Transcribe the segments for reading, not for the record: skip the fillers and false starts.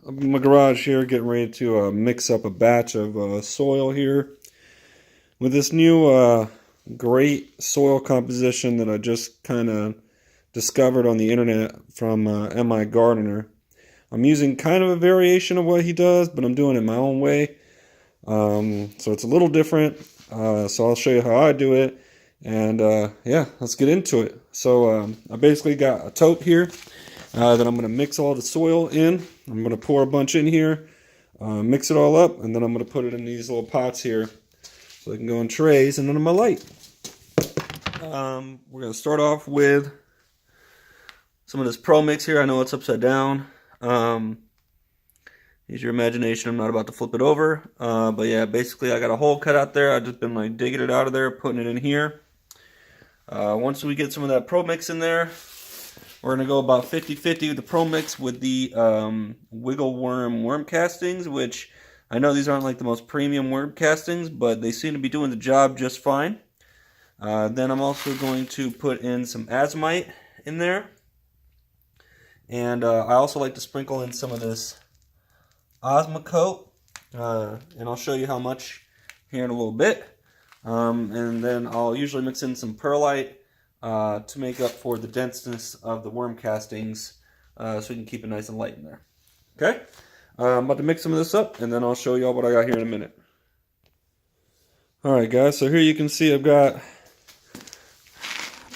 I'm in my garage here getting ready to mix up a batch of soil here with this new great soil composition that I just kind of discovered on the internet from MI Gardener. I'm using kind of a variation of what he does, but I'm doing it my own way. So it's a little different. So I'll show you how I do it. And yeah, let's get into it. So I basically got a tote here that I'm going to mix all the soil in. I'm going to pour a bunch in here, mix it all up, and then I'm going to put it in these little pots here so they can go in trays, and then I'm going to light. We're going to start off with some of this Pro Mix here. I know it's upside down. Use your imagination. I'm not about to flip it over. But yeah, basically I got a hole cut out there. I've just been like digging it out of there, putting it in here. Once we get some of that Pro Mix in there, we're going to go about 50-50 with the Pro Mix with the Wiggle worm castings, which I know these aren't like the most premium worm castings, but they seem to be doing the job just fine. Then I'm also going to put in some azomite in there. And I also like to sprinkle in some of this Osmocote, and I'll show you how much here in a little bit. And then I'll usually mix in some perlite to make up for the denseness of the worm castings, so we can keep it nice and light in there. Okay, I'm about to mix some of this up, and then I'll show you all what I got here in a minute. Alright guys, so here you can see I've got,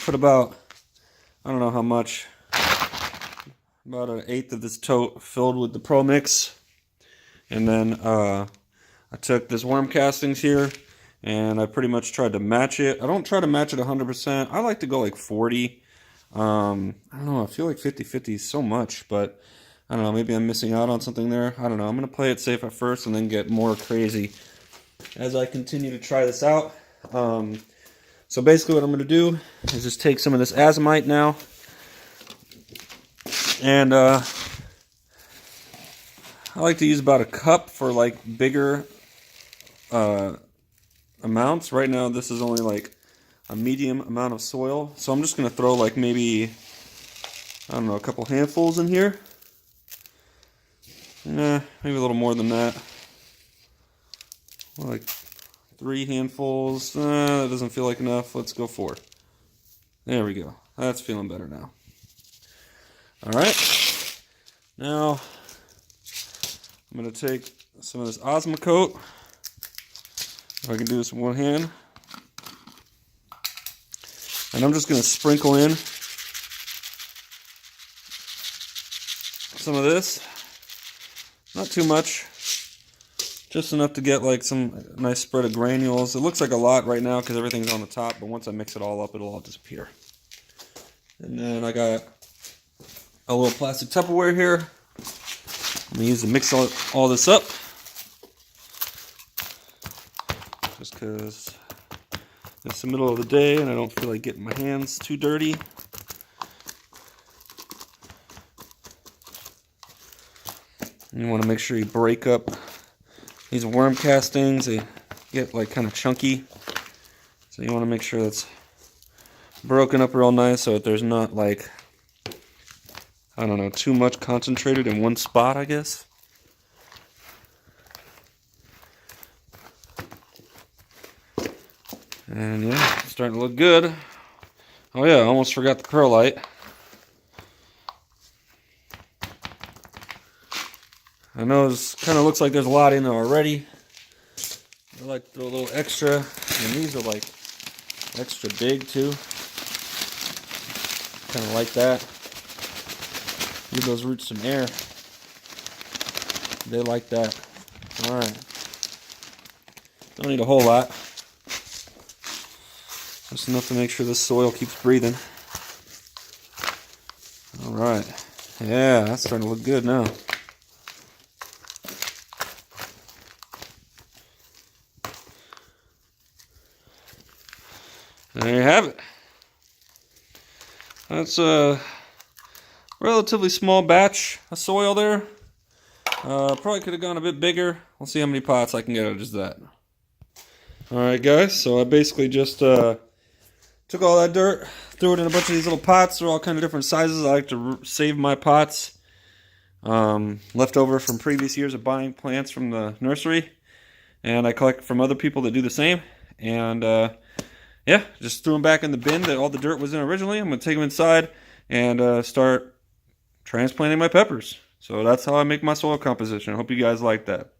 put about, I don't know how much, about 1/8 of this tote filled with the Pro Mix. And then I took this worm castings here, and I pretty much tried to match it. I don't try to match it 100%. I like to go like 40. I don't know, I feel like 50-50 is so much, but I don't know, maybe I'm missing out on something there. I don't know, I'm going to play it safe at first and then get more crazy as I continue to try this out. So basically what I'm going to do is just take some of this azomite now, and I like to use about a cup for like bigger amounts. Right now this is only like a medium amount of soil, so I'm just going to throw like maybe, I don't know, a couple handfuls in here. Maybe a little more than that. Like 3 handfuls. That doesn't feel like enough. Let's go 4. There we go. That's feeling better now. Alright. Now I'm going to take some of this Osmocote. If I can do this with one hand. And I'm just going to sprinkle in some of this. Not too much. Just enough to get like some nice spread of granules. It looks like a lot right now because everything's on the top, but once I mix it all up, it'll all disappear. And then I got a little plastic Tupperware here. I'm going to use to mix all this up, just because it's the middle of the day and I don't feel like getting my hands too dirty. And you want to make sure you break up these worm castings. They get like kind of chunky, so you want to make sure that's broken up real nice so that there's not like, I don't know, too much concentrated in one spot, I guess. And yeah, it's starting to look good. Oh yeah, I almost forgot the perlite. I know it kind of looks like there's a lot in there already. I like to throw a little extra, and these are like extra big too. Kind of like that. Give those roots some air. They like that. Alright. Don't need a whole lot. Just enough to make sure this soil keeps breathing. Alright. Yeah, that's starting to look good now. There you have it. That's a relatively small batch of soil there. Probably could have gone a bit bigger. We'll see how many pots I can get out of just that. Alright guys, so I basically just took all that dirt, threw it in a bunch of these little pots. They're all kind of different sizes. I like to save my pots left over from previous years of buying plants from the nursery, and I collect from other people that do the same. And yeah, just threw them back in the bin that all the dirt was in originally. I'm going to take them inside and start transplanting my peppers. So that's how I make my soil composition. I hope you guys like that.